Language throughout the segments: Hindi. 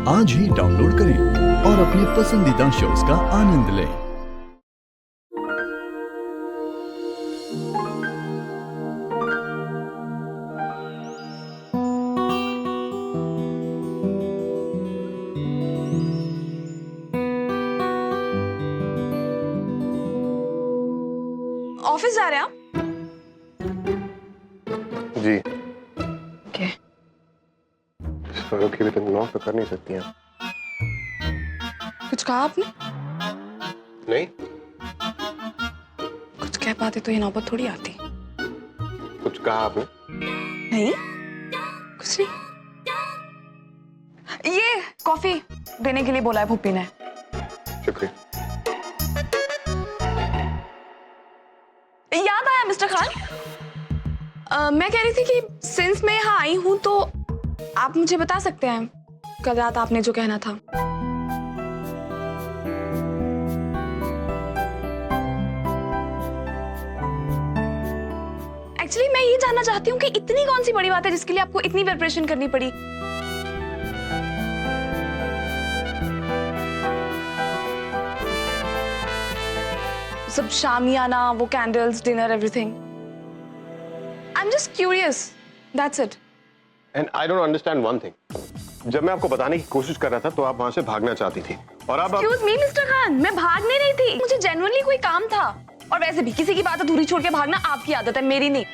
आज ही डाउनलोड करें और अपने पसंदीदा शोज का आनंद लें। ऑफिस जा रहे हैं आप? जी। क्या? स्वरूप की भी तुम नॉक तो कर नहीं सकती हैं। कुछ कहा आपने? नहीं। कुछ कह पाते तो ये नौबत थोड़ी आती। कुछ कहा आपने? नहीं, कुछ नहीं। ये कॉफी देने के लिए बोला है भूपी ने। शुक्रिया। याद आया मिस्टर खान, मैं कह रही थी कि सिंस मैं यहाँ आई हूं तो आप मुझे बता सकते हैं कल रात आपने जो कहना था। एक्चुअली मैं ये जानना चाहती हूँ कि इतनी कौन सी बड़ी बात है जिसके लिए आपको इतनी प्रिपरेशन करनी पड़ी। सब शामियाना, वो candles, dinner, everything. I am just curious, that's it. And I don't understand one thing. जब मैं आपको बताने की कोशिश कर रहा था तो आप वहां से भागना चाहती थी और अब एक्सक्यूज मी मिस्टर खान, मैं भागने नहीं थी, मुझे जेन्युइनली कोई काम था। और वैसे भी किसी की बात अधूरी छोड़ के भागना आपकी आदत है, मेरी नहीं।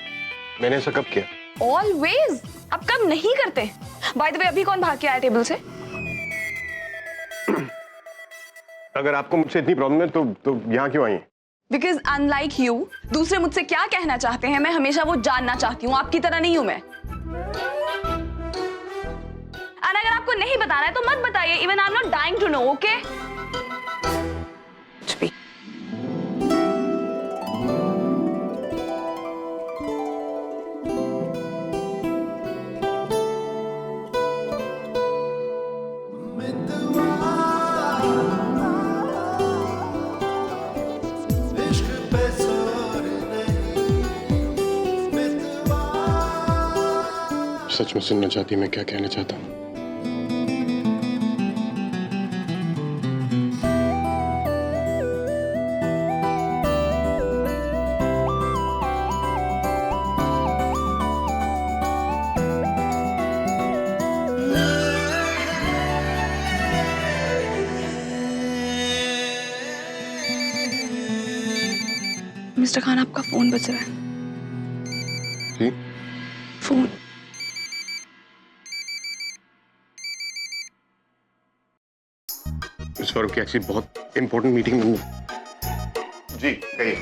मैंने ऐसा कब किया? ऑलवेज। अब कब नहीं करते। बाय द वे, अभी कौन भाग के आया टेबल से? अगर आपको मुझसे इतनी प्रॉब्लम है तो यहाँ क्यों आई हैं? बिकॉज अनलाइक यू, दूसरे मुझसे क्या कहना चाहते हैं मैं हमेशा वो जानना चाहती हूँ। आपकी तरह नहीं हूं मैं। और अगर आपको नहीं बताना है तो मत बताइए। Even I am not dying to know, okay? सच में सुनना चाहती मैं क्या कहना चाहता हूँ? मिस्टर खान, आपका फोन बज रहा है। जी? फोन। स्वरूप की एक्चुअली बहुत इंपॉर्टेंट मीटिंग में। जी कहिए।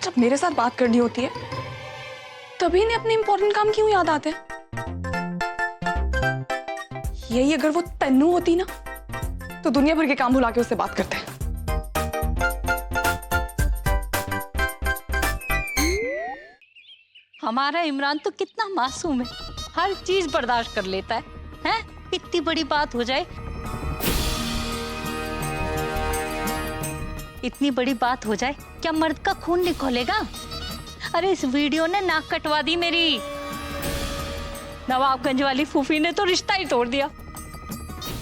जब मेरे साथ बात करनी होती है तभी इन्हें अपने इंपॉर्टेंट काम क्यों याद आते हैं? यही अगर वो तन्नू होती ना तो दुनिया भर के काम भुला के उससे बात करते हैं। हमारा इमरान तो कितना मासूम है, हर चीज बर्दाश्त कर लेता है। हैं? इतनी बड़ी बात हो जाए, इतनी बड़ी बात हो जाए, क्या मर्द का खून नहीं खोलेगा? अरे इस वीडियो ने नाक कटवा दी मेरी। नवाबगंज वाली फूफी ने तो रिश्ता ही तोड़ दिया।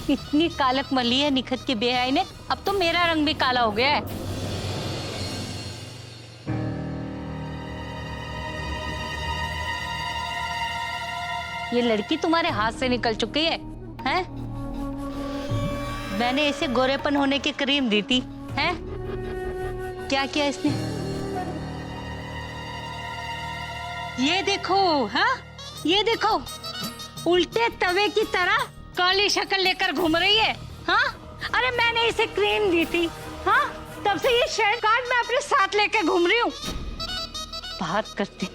इतनी कालक मली है निखत की बेहाई ने, अब तो मेरा रंग भी काला हो गया है। ये लड़की तुम्हारे हाथ से निकल चुकी है, हैं? मैंने इसे गोरेपन होने की क्रीम दी थी, हैं? क्या किया इसने? ये देखो, हाँ? ये देखो, उल्टे तवे की तरह काली शक्ल लेकर घूम रही है, हाँ? अरे मैंने इसे क्रीम दी थी, हाँ? तब से ये शेड कार्ड मैं अपने साथ लेकर घूम रही हूँ। बात करती।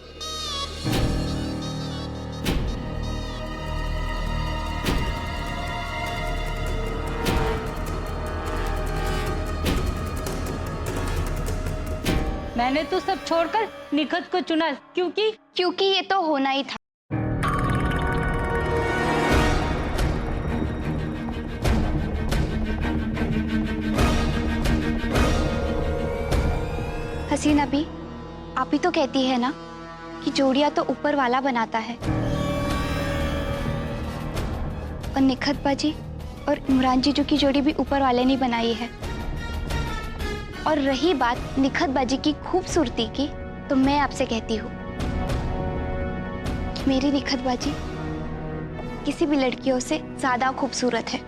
मैंने तो सब छोड़कर निखत को चुना क्योंकि ये तो होना ही था। हसीना भी, आप ही तो कहती है ना कि जोड़ियां तो ऊपर वाला बनाता है, और निखत बाजी और इमरान जीजू की जोड़ी भी ऊपर वाले ने बनाई है। और रही बात निखत बाजी की खूबसूरती की, तो मैं आपसे कहती हूँ कि मेरी निखत बाजी किसी भी लड़कियों से ज्यादा खूबसूरत है।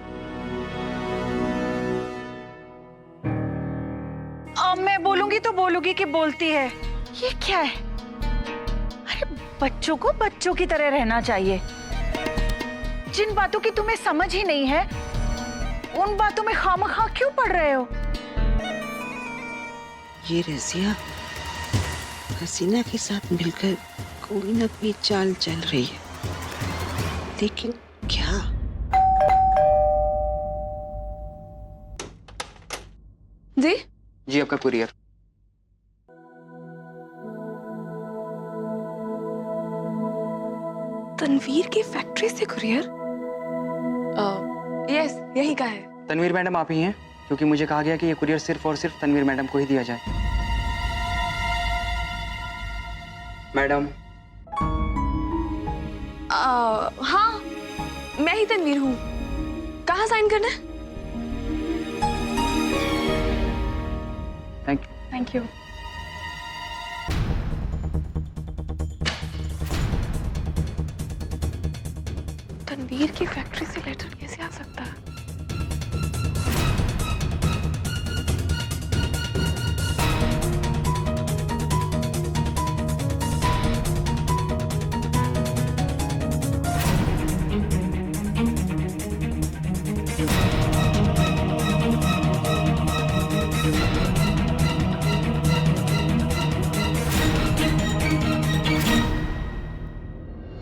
अब मैं बोलूंगी तो बोलूंगी कि बोलती है, ये क्या है? अरे बच्चों को बच्चों की तरह रहना चाहिए। जिन बातों की तुम्हें समझ ही नहीं है, उन बातों में खामखा क्यों पड़ रहे हो? ये रज़िया हसीना के साथ मिलकर कोई ना कोई चाल चल रही है, लेकिन क्या? जी जी आपका कुरियर। तनवीर की फैक्ट्री से कुरियर? यस, यही का है। तनवीर मैडम आप ही हैं? क्योंकि मुझे कहा गया कि ये कुरियर सिर्फ और सिर्फ तनवीर मैडम को ही दिया जाए। मैडम। हाँ, मैं ही तनवीर हूँ। कहाँ साइन करना है? Thank you. Thank you. Tanveer की फैक्ट्री से लेटर कैसे आ सकता है?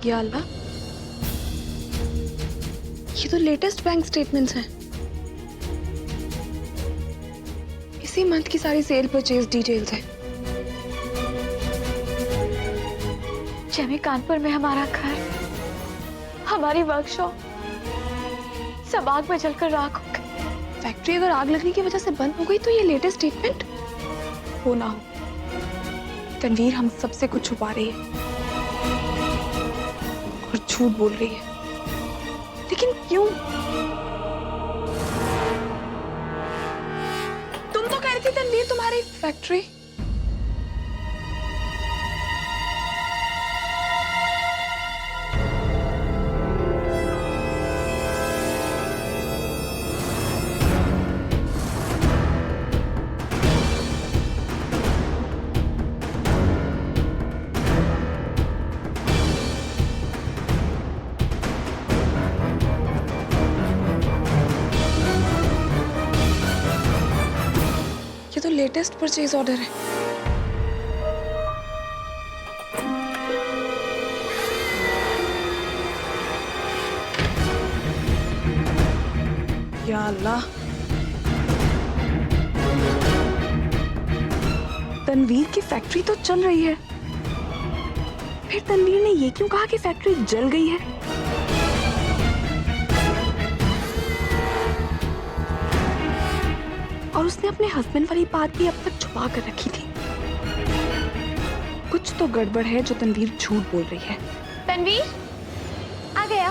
या अल्लाह, ये तो लेटेस्ट बैंक स्टेटमेंट्स हैं। इसी मंथ की सारी सेल परचेज डिटेल्स हैं। जमी कानपुर में हमारा घर, हमारी वर्कशॉप सब आग में जलकर राख हो गई। फैक्ट्री अगर आग लगने की वजह से बंद हो गई तो ये लेटेस्ट स्टेटमेंट हो ना हो, तनवीर हम सबसे कुछ छुपा रही है और झूठ बोल रही है। लेकिन क्यों? तुम तो कह रही थी तनवीर तुम्हारी फैक्ट्री। ये तो लेटेस्ट परचेज ऑर्डर है। या अल्लाह, तनवीर की फैक्ट्री तो चल रही है, फिर तनवीर ने ये क्यों कहा कि फैक्ट्री जल गई है? और उसने अपने हस्बैंड वाली बात भी अब तक छुपा कर रखी थी। कुछ तो गड़बड़ है जो तनवीर झूठ बोल रही है। तनवीर आ गया।